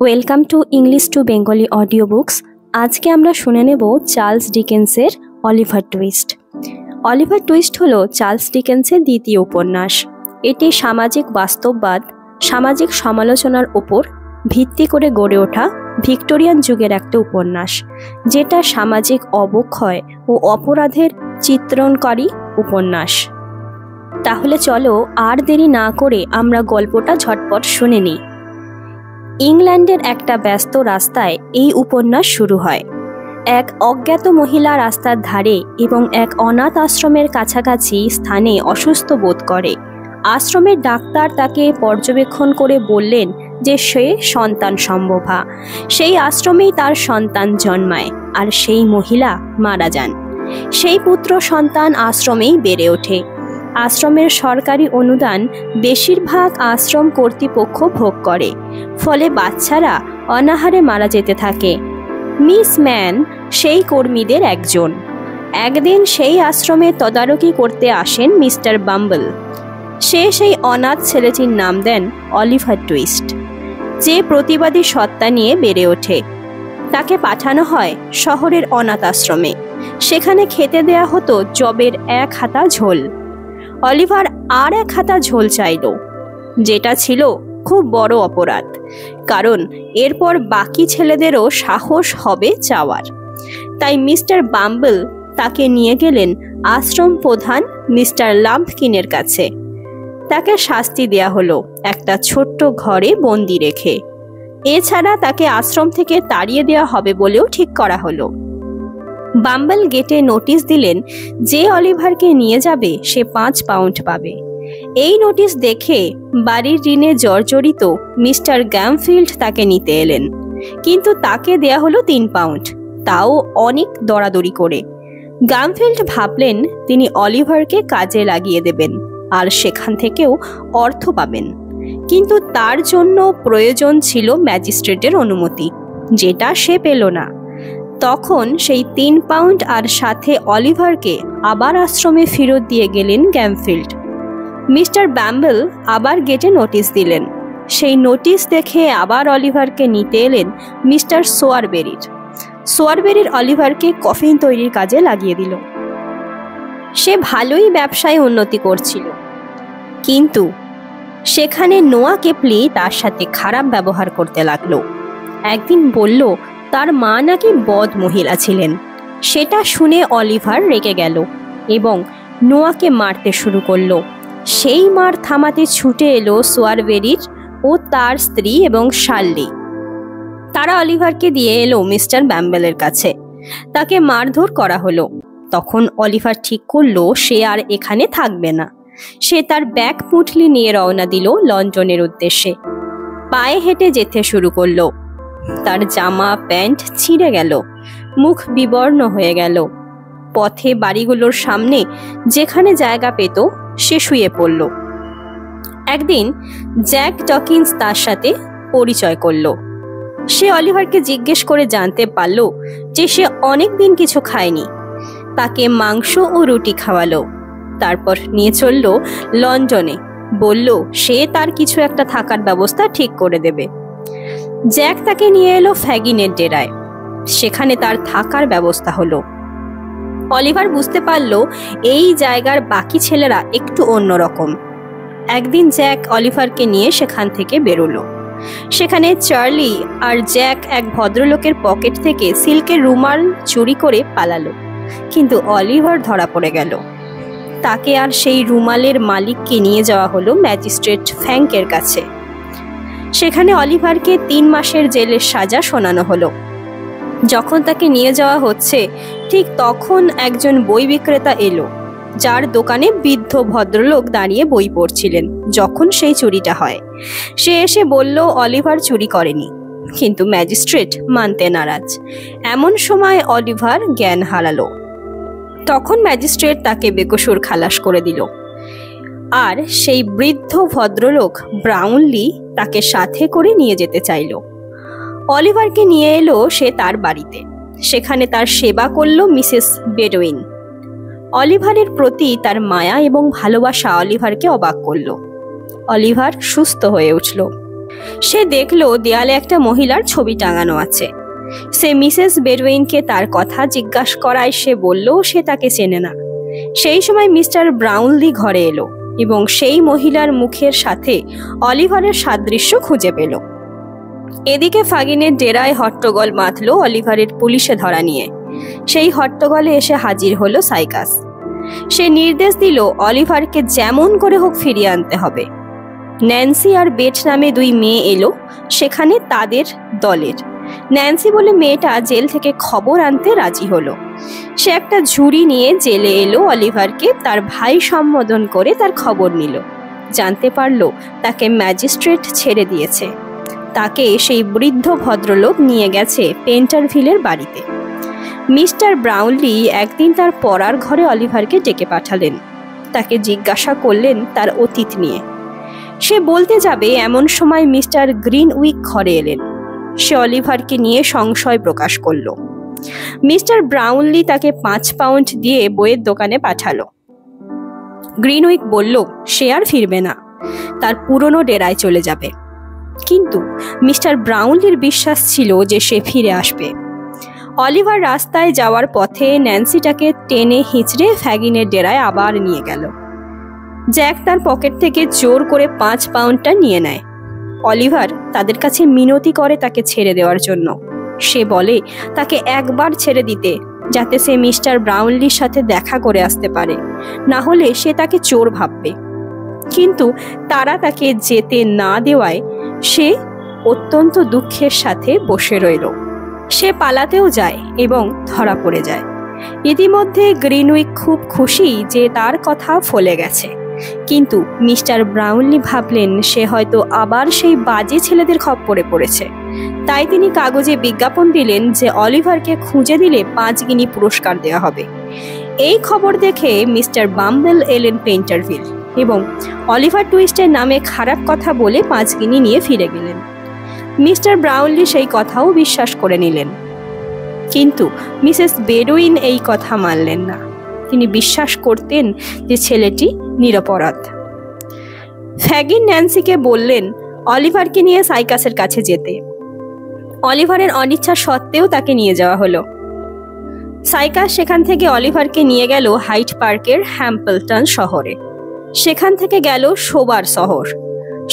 Welcome to English to Bengali audio books. আজকে আমরা শুনে নেব চার্লস ডিকেন্সের অলিভার টুইস্ট। অলিভার টুইস্ট হলো চার্লস ডিকেন্সের দ্বিতীয় উপন্যাস। এটি সামাজিক বাস্তববাদ, সামাজিক সমালোচনার ওপর ভিত্তি করে গড়ে ওঠা ভিক্টোরিয়ান যুগের একটা উপন্যাস, যেটা সামাজিক অবক্ষয় ও অপরাধের চিত্রণকারী উপন্যাস। তাহলে চলো আর দেরি না করে আমরা গল্পটা ঝটপট শুনে নিই। ইংল্যান্ডের একটা ব্যস্ত রাস্তায় এই উপন্যাস শুরু হয়। এক অজ্ঞাত মহিলা রাস্তার ধারে এবং এক অনাথ আশ্রমের কাছাকাছি স্থানে অসুস্থ বোধ করে। আশ্রমের ডাক্তার তাকে পর্যবেক্ষণ করে বললেন যে সে সন্তান সম্ভবা। সেই আশ্রমেই তার সন্তান জন্মায় আর সেই মহিলা মারা যান। সেই পুত্র সন্তান আশ্রমেই বেড়ে ওঠে। আশ্রমের সরকারি অনুদান বেশিরভাগ আশ্রম কর্তৃপক্ষ ভোগ করে, ফলে বাচ্চারা অনাহারে মারা যেতে থাকে। মিস ম্যান সেই কর্মীদের একজন। একদিন সেই আশ্রমে তদারকি করতে আসেন মিস্টার বাম্বল। সে সেই অনাথ ছেলেটির নাম দেন অলিভার টুইস্ট, যে প্রতিবাদী সত্তা নিয়ে বেড়ে ওঠে। তাকে পাঠানো হয় শহরের অনাথ আশ্রমে। সেখানে খেতে দেয়া হতো জবের 1 হাতা ঝোল। অলিভার আর 1 হাতা ঝোল চাইল, যেটা ছিল খুব বড় অপরাধ, কারণ এরপর বাকি ছেলেদেরও সাহস হবে চাওয়ার। তাই মিস্টার বাম্বল তাকে নিয়ে গেলেন আশ্রম প্রধান মিস্টার লাম্পকিনের কাছে। তাকে শাস্তি দেয়া হলো একটা ছোট্ট ঘরে বন্দি রেখে। এছাড়া তাকে আশ্রম থেকে তাড়িয়ে দেওয়া হবে বলেও ঠিক করা হলো। বাম্বল গেটে নোটিশ দিলেন যে অলিভারকে নিয়ে যাবে সে 5 পাউন্ড পাবে। এই নোটিশ দেখে বাড়ির ঋণে জর্জরিত মিস্টার গ্যামফিল্ড তাকে নিতে এলেন, কিন্তু তাকে দেয়া হলো 3 পাউন্ড, তাও অনেক দরাদরি করে। গ্যামফিল্ড ভাবলেন তিনি অলিভারকে কাজে লাগিয়ে দেবেন আর সেখান থেকেও অর্থ পাবেন, কিন্তু তার জন্য প্রয়োজন ছিল ম্যাজিস্ট্রেটের অনুমতি, যেটা সে পেল না। তখন সেই 3 পাউন্ড আর সাথে অলিভারকে আবার আশ্রমে ফেরত দিয়ে গেলেন গ্যামফিল্ড। মিস্টার বাম্বল আবার গেটে নোটিশ দিলেন। সেই নোটিশ দেখে আবার অলিভারকে নিতে এলেন মিস্টার সোয়ারবেরির অলিভারকে কফিন তৈরির কাজে লাগিয়ে দিল। সে ভালোই ব্যবসায় উন্নতি করছিল, কিন্তু সেখানে নোয়া কেপলি তার সাথে খারাপ ব্যবহার করতে লাগলো। একদিন বলল তার মা নাকি বদ মহিলা ছিলেন। সেটা শুনে অলিভার রেগে গেল এবং নোয়াকে মারতে শুরু করলো। সেই মার থামাতে ছুটে এলো সোয়ারবেরির ও তার স্ত্রী এবং শার্লি। তারা অলিভারকে দিয়ে এলো মিস্টার বাম্বলের কাছে। তাকে মারধর করা হলো। তখন অলিভার ঠিক করলো সে আর এখানে থাকবে না। সে তার ব্যাগ পুঁটলি নিয়ে রওনা দিল লন্ডনের উদ্দেশ্যে। পায়ে হেঁটে যেতে শুরু করলো। তার জামা প্যান্ট ছিঁড়ে গেল, মুখ বিবর্ণ হয়ে গেল। পথে বাড়িগুলোর সামনে যেখানে জায়গা পেত সে শুয়ে পড়ল। একদিন জ্যাক ডকিন্স তার সাথে পরিচয় করলো। সে অলিভারকে জিজ্ঞেস করে জানতে পারল যে সে অনেকদিন কিছু খায়নি। তাকে মাংস ও রুটি খাওয়ালো। তারপর নিয়ে চলল লন্ডনে। বলল সে তার কিছু একটা থাকার ব্যবস্থা ঠিক করে দেবে। জ্যাক তাকে নিয়ে এলো ফ্যাগিনের ডেরায়। সেখানে তার থাকার ব্যবস্থা হলো। অলিভার বুঝতে পারল এই জায়গার বাকি ছেলেরা একটু অন্যরকম। একদিন জ্যাক অলিভারকে নিয়ে সেখান থেকে বেরোলো। সেখানে চার্লি আর জ্যাক এক ভদ্রলোকের পকেট থেকে সিল্কের রুমাল চুরি করে পালালো, কিন্তু অলিভার ধরা পড়ে গেল। তাকে আর সেই রুমালের মালিককে নিয়ে যাওয়া হলো ম্যাজিস্ট্রেট ফ্র্যাঙ্কের কাছে। সেখানে অলিভারকে 3 মাসের জেলের সাজা শোনানো হলো। যখন তাকে নিয়ে যাওয়া হচ্ছে ঠিক তখন একজন বই বিক্রেতা এলো, যার দোকানে বৃদ্ধ ভদ্রলোক দাঁড়িয়ে বই পড়ছিলেন যখন সেই চুরিটা হয়। সে এসে বলল অলিভার চুরি করেনি, কিন্তু ম্যাজিস্ট্রেট মানতে নারাজ। এমন সময় অলিভার জ্ঞান হারালো। তখন ম্যাজিস্ট্রেট তাকে বেকসুর খালাস করে দিল। আর সেই বৃদ্ধ ভদ্রলোক ব্রাউনলি তাকে সাথে করে নিয়ে যেতে চাইল। অলিভারকে নিয়ে এলো সে তার বাড়িতে। সেখানে তার সেবা করলো মিসেস বেডওয়িন। অলিভারের প্রতি তার মায়া এবং ভালোবাসা অলিভারকে অবাক করল। অলিভার সুস্থ হয়ে উঠল। সে দেখলো দেয়ালে একটা মহিলার ছবি টাঙানো আছে। সে মিসেস বেডউইনকে তার কথা জিজ্ঞাসা করায় সে বলল সে তাকে চেনে না। সেই সময় মিস্টার ব্রাউনলি ঘরে এলো এবং সেই মহিলার মুখের সাথে অলিভারের সাদৃশ্য খুঁজে পেল। এদিকে ফাগিনের ডেরায় হট্টগোল মাতল অলিভারের পুলিশে ধরা নিয়ে। সেই হট্টগোলে এসে হাজির হলো সাইকাস। সে নির্দেশ দিল অলিভারকে যেমন করে হোক ফিরিয়ে আনতে হবে। ন্যান্সি আর বেট নামে দুই মেয়ে এলো সেখানে তাদের দলের। ন্যান্সি বলে মেয়েটা জেল থেকে খবর আনতে রাজি হলো। সে একটা ঝুড়ি নিয়ে জেলে এলো অলিভারকে তার ভাই সম্বোধন করে তার খবর নিল। জানতে পারলো তাকে ম্যাজিস্ট্রেট ছেড়ে দিয়েছে। তাকে সেই বৃদ্ধ ভদ্রলোক নিয়ে গেছে পেন্টারভিলের বাড়িতে। মিস্টার ব্রাউনলি একদিন তার পড়ার ঘরে অলিভারকে ডেকে পাঠালেন। তাকে জিজ্ঞাসা করলেন তার অতীত নিয়ে। সে বলতে যাবে এমন সময় মিস্টার গ্রিনউইক ঘরে এলেন। সে অলিভারকে নিয়ে সংশয় প্রকাশ করল। মিস্টার ব্রাউনলি তাকে 5 পাউন্ড দিয়ে বইয়ের দোকানে পাঠালো। গ্রিনউইক বলল সে আর ফিরবে না, তার পুরনো ডেরায় চলে যাবে। কিন্তু মিস্টার ব্রাউনলির বিশ্বাস ছিল যে সে ফিরে আসবে। অলিভার রাস্তায় যাওয়ার পথে ন্যান্সিটাকে টেনে হিঁচড়ে ফ্যাগিনের ডেরায় আবার নিয়ে গেল। জ্যাক তার পকেট থেকে জোর করে 5 পাউন্ডটা নিয়ে নেয়। অলিভার তাদের কাছে মিনতি করে তাকে ছেড়ে দেওয়ার জন্য। সে বলে তাকে একবার ছেড়ে দিতে, যাতে সে মিস্টার ব্রাউনলির সাথে দেখা করে আসতে পারে, না হলে সে তাকে চোর ভাববে। কিন্তু তারা তাকে যেতে না দেওয়ায় সে অত্যন্ত দুঃখের সাথে বসে রইল। সে পালাতেও যায় এবং ধরা পড়ে যায়। ইতিমধ্যে গ্রিনউইক খুব খুশি যে তার কথা ফলে গেছে, কিন্তু মিস্টার ব্রাউনলি ভাবলেন সে হয়তো আবার সেই বাজে ছেলেদের খপ্পরে পড়েছে। তাই তিনি কাগজে বিজ্ঞাপন দিলেন যে অলিভারকে খুঁজে দিলে 5 গিনি পুরস্কার দেওয়া হবে। এই খবর দেখে মিস্টার বাম্বেল এলেন পেন্টারভিল এবং অলিভার টুইস্টের নামে খারাপ কথা বলে 5 গিনি নিয়ে ফিরে গেলেন। মিস্টার ব্রাউনলি সেই কথাও বিশ্বাস করে নিলেন, কিন্তু মিসেস বেডউইন এই কথা মানলেন না। তিনি বিশ্বাস করতেন যে ছেলেটি নিরপরাধ। ফ্যাগিন ন্যান্সিকে বললেন অলিভারকে নিয়ে সাইকাসের কাছে যেতে। অলিভারের অনিচ্ছা সত্ত্বেও তাকে নিয়ে যাওয়া হলো। সাইকাস সেখান থেকে অলিভারকে নিয়ে গেল হাইড পার্কের হ্যাম্পলটন শহরে। সেখান থেকে গেল শোবার শহর।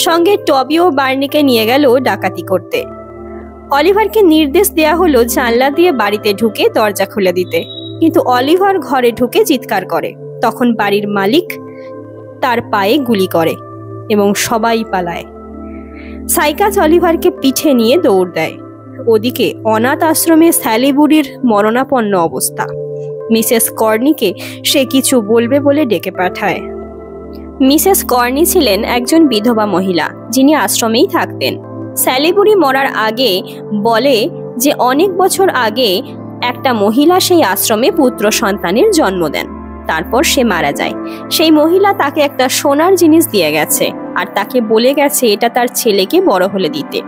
সঙ্গে টবি ও বার্নিকে নিয়ে গেল ডাকাতি করতে। অলিভারকে নির্দেশ দেয়া হলো জানলা দিয়ে বাড়িতে ঢুকে দরজা খুলে দিতে, কিন্তু অলিভার ঘরে ঢুকে চিৎকার করে। তখন বাড়ির মালিক তার পায়ে গুলি করে এবং সবাই পালায়। সাইকাস অলিভারকে পিঠে নিয়ে দৌড় দেয়। ওদিকে অনাথ আশ্রমে স্যালি বুড়ির মরণাপন্ন অবস্থা। মিসেস কর্নিকে সে কিছু বলবে বলে ডেকে পাঠায়। মিসেস কর্নি ছিলেন একজন বিধবা মহিলা, যিনি আশ্রমেই থাকতেন। স্যালি বুড়ি মরার আগে বলে যে অনেক বছর আগে একটা মহিলা সেই আশ্রমে পুত্র সন্তানের জন্ম দেন। তারপর সে মারা যায়। সেই মহিলা তাকে একটা সোনার জিনিস দিয়ে গেছে আর তাকে বলে গেছে এটা তার ছেলেকে বড় হলে দিতে।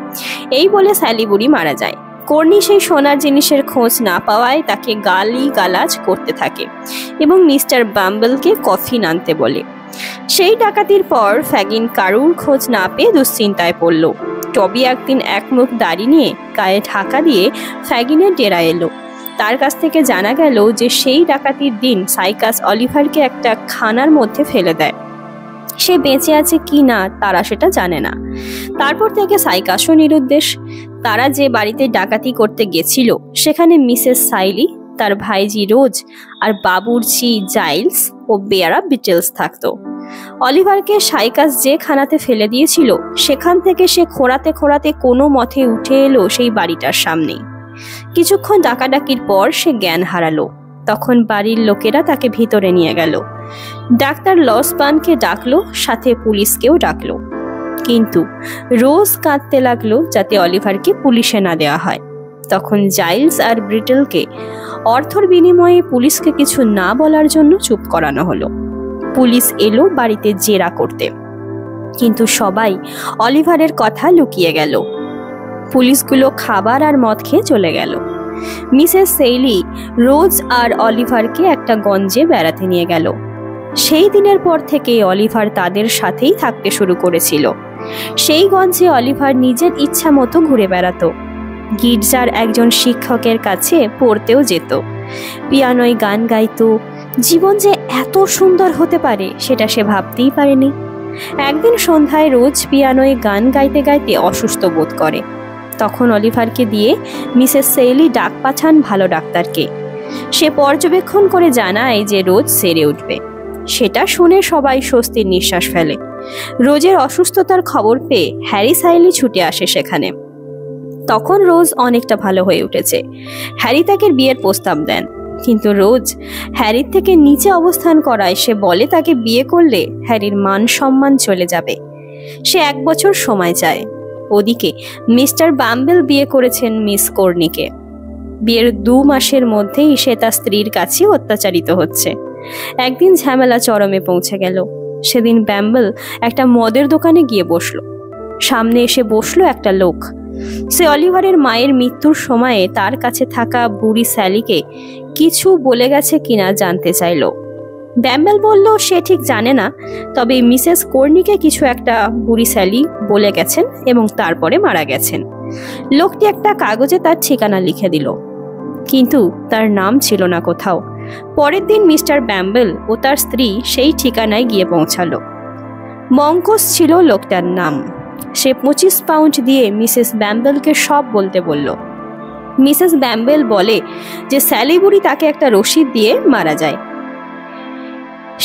এই বলে স্যালি বুড়ি মারা যায়। কর্নি সেই সোনার জিনিসের খোঁজ না পাওয়ায় তাকে গালিগালাজ করতে থাকে এবং মিস্টার বাম্বলকে কফি আনতে বলে। সেই ডাকাতির পর ফ্যাগিন কারুর খোঁজ না পেয়ে দুশ্চিন্তায় পড়ল। টবি একদিন একমুখ দাড়ি নিয়ে গায়ে ঢাকা দিয়ে ফ্যাগিনের ডেরায় এলো। তার কাছ থেকে জানা গেল যে সেই ডাকাতির দিন সাইকাস অলিভারকে একটা খানার মধ্যে ফেলে দেয়। সে বেঁচে আছে কি না তারা সেটা জানে না। তারপর থেকে সাইকাসও নিরুদ্দেশ। তারা যে বাড়িতে ডাকাতি করতে গেছিল সেখানে মিসেস সাইলি, তার ভাইজি রোজ আর বাবুর্চি জাইলস ও বেয়ারা বিটেলস থাকতো। অলিভারকে সাইকাস যে খানাতে ফেলে দিয়েছিল সেখান থেকে সে খোঁড়াতে খোঁড়াতে কোনো মতে উঠে এলো সেই বাড়িটার সামনে। কিছুক্ষণ ডাকাডাকির পর সে জ্ঞান হারালো। তখন বাড়ির লোকেরা তাকে ভিতরে নিয়ে গেল। ডাক্তার লসবানকে ডাকলো, সাথে পুলিশকেও ডাকলো। কিন্তু রোজ কাঁদতে লাগলো যাতে অলিভারকে পুলিশে না দেওয়া হয়। তখন জাইলস আর ব্রিটেলকে অর্থর বিনিময়ে পুলিশকে কিছু না বলার জন্য চুপ করানো হলো। পুলিশ এলো বাড়িতে জেরা করতে, কিন্তু সবাই অলিভারের কথা লুকিয়ে গেল। পুলিশগুলো খাবার আর মদ খেয়ে চলে গেল। মিসেস সেইলি রোজ আর অলিভারকে একটা গঞ্জে বেড়াতে নিয়ে গেল। সেই দিনের পর থেকে অলিভার তাদের সাথেই থাকতে শুরু করেছিল সেই গঞ্জে অলিভার নিজের ইচ্ছা মতো ঘুরে বেড়াতো। গির্জার একজন শিক্ষকের কাছে পড়তেও যেত, পিয়ানোয় গান গাইতো। জীবন যে এত সুন্দর হতে পারে সেটা সে ভাবতেই পারেনি। একদিন সন্ধ্যায় রোজ পিয়ানোয় গান গাইতে গাইতে অসুস্থ বোধ করে। তখন অলিভারকে দিয়ে মিসেস সেইলি ডাক পাঠান ভালো ডাক্তারকে। সে পর্যবেক্ষণ করে জানায় যে রোজ সেরে উঠবে। সেটা শুনে সবাই স্বস্তির নিঃশ্বাস ফেলে। রোজের অসুস্থতার খবর পেয়ে হ্যারি সাইলি ছুটে আসে সেখানে। তখন রোজ অনেকটা ভালো হয়ে উঠেছে। হ্যারি তাকে বিয়ের প্রস্তাব দেন, কিন্তু রোজ হ্যারির থেকে নিচে অবস্থান করায় সে বলে তাকে বিয়ে করলে হ্যারির মান সম্মান চলে যাবে। সে 1 বছর সময় চায়। ওদিকে মিস্টার বাম্বেল বিয়ে করেছেন মিস কর্নিকে। বিয়ের 2 মাসের মধ্যেই সে তার স্ত্রীর কাছে অত্যাচারিত হচ্ছে। একদিন ঝামেলা চরমে পৌঁছে গেল। সেদিন বাম্বেল একটা মদের দোকানে গিয়ে বসলো। সামনে এসে বসলো একটা লোক। সে অলিভারের মায়ের মৃত্যুর সময়ে তার কাছে থাকা বুড়ি স্যালিকে কিছু বলে গেছে কিনা জানতে চাইল। বাম্বেল বলল সে ঠিক জানে না, তবে মিসেস কর্নিকে কিছু একটা বুড়ি স্যালি বলে গেছেন এবং তারপরে মারা গেছেন। লোকটি একটা কাগজে তার ঠিকানা লিখে দিল, কিন্তু তার নাম ছিল না কোথাও। পরের দিন মিস্টার বাম্বেল ও তার স্ত্রী সেই ঠিকানায় গিয়ে পৌঁছালো। মঙ্কস ছিল লোকটার নাম। সে 25 পাউন্ড দিয়ে মিসেস বাম্বেলকে সব বলতে বলল। মিসেস বাম্বেল বলে যে স্যালি বুড়ি তাকে একটা রসিদ দিয়ে মারা যায়।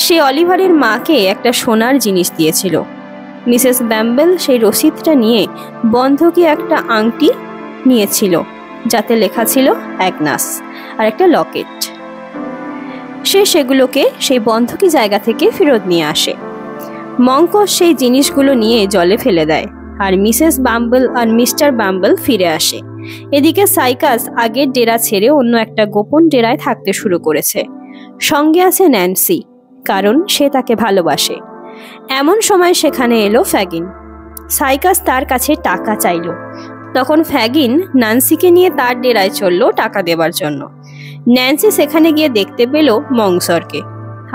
সে অলিভারের মাকে একটা সোনার জিনিস দিয়েছিল। মিসেস বাম্বেল সেই রসিদটা নিয়ে বন্ধকি একটা আংটি নিয়েছিল, যাতে লেখা ছিল অ্যাগনাস আর একটা লকেট। সে সেগুলোকে সেই বন্ধকি জায়গা থেকে ফেরত নিয়ে আসে। মঙ্কস সেই জিনিসগুলো নিয়ে জলে ফেলে দেয়, আর মিসেস বাম্বেল আর মিস্টার বাম্বেল ফিরে আসে। এদিকে সাইকাস আগের ডেরা ছেড়ে অন্য একটা গোপন ডেরায় থাকতে শুরু করেছে। সঙ্গে আছে ন্যান্সি, কারণ সে তাকে ভালোবাসে। এমন সময় সেখানে এলো ফ্যাগিন। সাইকাস তার কাছে টাকা চাইল। তখন ফ্যাগিন ন্যান্সিকে নিয়ে তার ডেরায় চলল টাকা দেবার জন্য। ন্যান্সি সেখানে গিয়ে দেখতে পেল মংসরকে।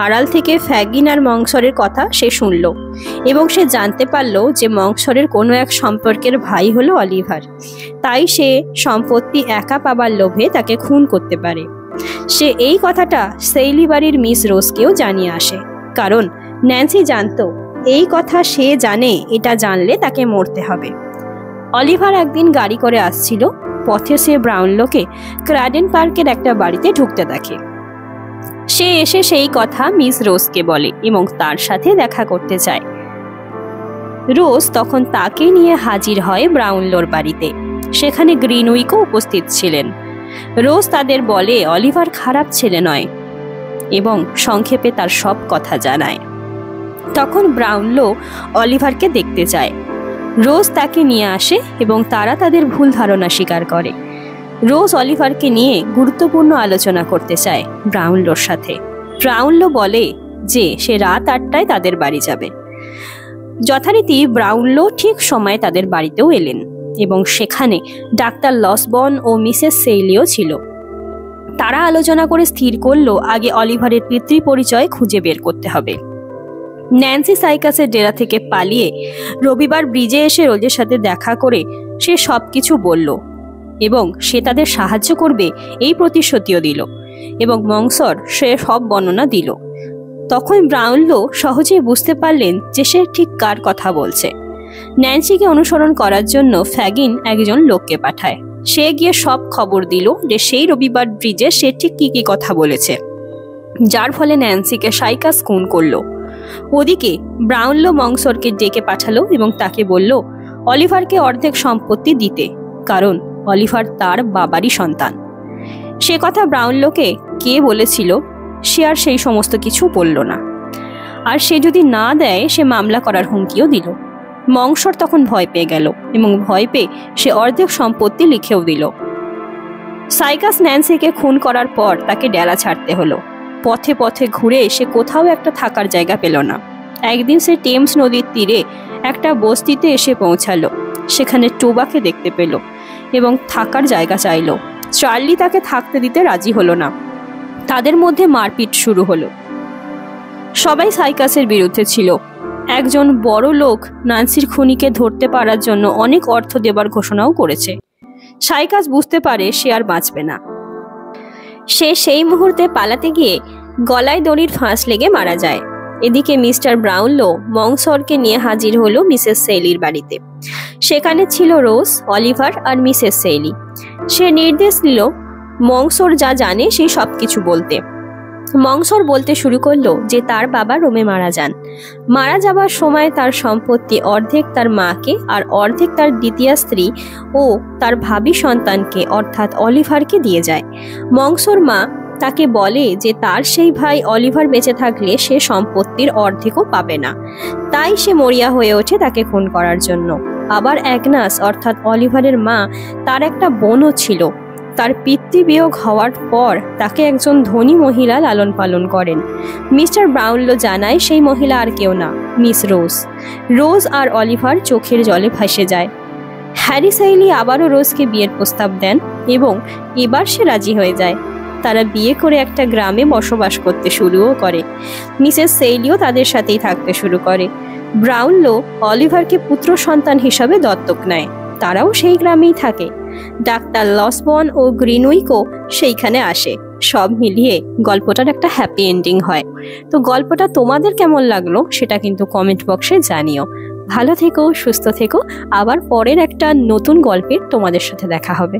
আড়াল থেকে ফ্যাগিন আর মংসরের কথা সে শুনল এবং সে জানতে পারল যে মংসরের কোনো এক সম্পর্কের ভাই হলো অলিভার। তাই সে সম্পত্তি একা পাবার লোভে তাকে খুন করতে পারে। সে এই কথাটা সেইলি বাড়ির মিস রোজকেও জানিয়ে আসে, কারণ ন্যান্সি জানতো এই কথা সে জানে, এটা জানলে তাকে মরতে হবে। অলিভার একদিন গাড়ি করে আসছিল। পথে সে ব্রাউনলোকে ক্রাডেন পার্কের একটা বাড়িতে ঢুকতে দেখে। সে এসে সেই কথা মিস রোজকে বলে এবং তার সাথে দেখা করতে চায়। রোজ তখন তাকে নিয়ে হাজির হয় ব্রাউনলোর বাড়িতে। সেখানে গ্রিনউইকও উপস্থিত ছিলেন। রোজ তাদের বলে অলিভার খারাপ ছেলে নয় এবং সংক্ষেপে তার সব কথা জানায়। তখন ব্রাউনলো অলিভারকে দেখতে চায়। রোজ তাকে নিয়ে আসে এবং তারা তাদের ভুল ধারণা স্বীকার করে। রোজ অলিভারকে নিয়ে গুরুত্বপূর্ণ আলোচনা করতে চায় ব্রাউনলোর সাথে। ব্রাউনলো বলে যে সে রাত 8টায় তাদের বাড়ি যাবে। যথারীতি ব্রাউনলো ঠিক সময়ে তাদের বাড়িতেও এলেন এবং সেখানে ডাক্তার লসবর্ন ও মিসেস সেইলিও ছিল। তারা আলোচনা করে স্থির করলো আগে অলিভারের পিতৃ পরিচয় খুঁজে বের করতে হবে। ন্যান্সি সাইকাসের ডেরা থেকে পালিয়ে রবিবার ব্রিজে এসে রোজের সাথে দেখা করে সে সবকিছু বলল এবং সে তাদের সাহায্য করবে এই প্রতিশ্রুতিও দিল এবং মংসর সে সব বর্ণনা দিল। তখন ব্রাউনলো সহজেই বুঝতে পারলেন যে সে ঠিক কার কথা বলছে। ন্যান্সিকে অনুসরণ করার জন্য ফ্যাগিন একজন লোককে পাঠায়। সে গিয়ে সব খবর দিল যে সেই রবিবার ব্রিজে সে ঠিক কি কথা বলেছে, যার ফলে ন্যান্সিকে সাইকাস খুন করলো। ওদিকে ব্রাউনলো মংসরকে ডেকে পাঠালো এবং তাকে বলল অলিভারকে অর্ধেক সম্পত্তি দিতে, কারণ অলিভার তার বাবারই সন্তান। সে কথা ব্রাউনলোকে কে বলেছিল সে আর সেই সমস্ত কিছু বলল না, আর সে যদি না দেয় সে মামলা করার হুমকিও দিল। মংসর তখন ভয় পেয়ে গেল এবং ভয় পেয়ে সে অর্ধেক সম্পত্তি লিখেও দিল। সাইকাস ন্যান্সিকে খুন করার পর তাকে ডেরা ছাড়তে হলো। পথে পথে ঘুরে সে কোথাও একটা থাকার জায়গা পেল না। একদিন সে টেমস নদীর তীরে একটা বস্তিতে এসে পৌঁছালো। সেখানে টোবাকে দেখতে পেল এবং থাকার জায়গা চাইল। চার্লি তাকে থাকতে দিতে রাজি হলো না। তাদের মধ্যে মারপিট শুরু হলো। সবাই সাইকাসের বিরুদ্ধে ছিল। একজন বড় লোক নান্সির খুনিকে ধরতে পারার জন্য অনেক অর্থ দেবার ঘোষণাও করেছে। সাইকাস বুঝতে পারে সে আর বাঁচবে না। সে সেই মুহূর্তে পালাতে গিয়ে গলায় দড়ির ফাঁস লেগে মারা যায়। এদিকে মিস্টার ব্রাউনলো মংসরকে নিয়ে হাজির হলো মিসেস সেইলির বাড়িতে। সেখানে ছিল রোজ, অলিভার আর মিসেস সেইলি। সে নির্দেশ দিল মংসর যা জানে সেই সবকিছু বলতে। মংসর বলতে শুরু করলো যে তার বাবা রোমে মারা যান। মারা যাবার সময় তার সম্পত্তি অর্ধেক তার মাকে আর অর্ধেক তার দ্বিতীয় স্ত্রী ও তার ভাবি সন্তানকে অর্থাৎ অলিভারকে দিয়ে যায়। মংসর মা তাকে বলে যে তার সেই ভাই অলিভার বেঁচে থাকলে সে সম্পত্তির অর্ধেকও পাবে না, তাই সে মরিয়া হয়ে ওঠে তাকে খুন করার জন্য। আবার অ্যাগনাস অর্থাৎ অলিভারের মা, তার একটা বোনও ছিল। তার পিতৃবিয়োগ হওয়ার পর তাকে একজন ধনী মহিলা লালন পালন করেন। মিস্টার ব্রাউনলো জানায় সেই মহিলা আর কেউ না, মিস রোজ। রোজ আর অলিভার চোখের জলে ভাসে যায়। হ্যারি সেইলি আবারও রোজকে বিয়ের প্রস্তাব দেন এবং এবার সে রাজি হয়ে যায়। তারা বিয়ে করে একটা গ্রামে বসবাস করতে শুরুও করে। মিসেস সেইলিও তাদের সাথেই থাকতে শুরু করে। ব্রাউনলো অলিভারকে পুত্র সন্তান হিসাবে দত্তক নেয়। তারাও সেই গ্রামেই থাকে। ডাক্তার লসবর্ন ও গ্রিনউইকও সেইখানে আসে। সব মিলিয়ে গল্পটার একটা হ্যাপি এন্ডিং হয়। তো গল্পটা তোমাদের কেমন লাগলো সেটা কিন্তু কমেন্ট বক্সে জানিও। ভালো থেকো, সুস্থ থেকো। আবার পরের একটা নতুন গল্পের তোমাদের সাথে দেখা হবে।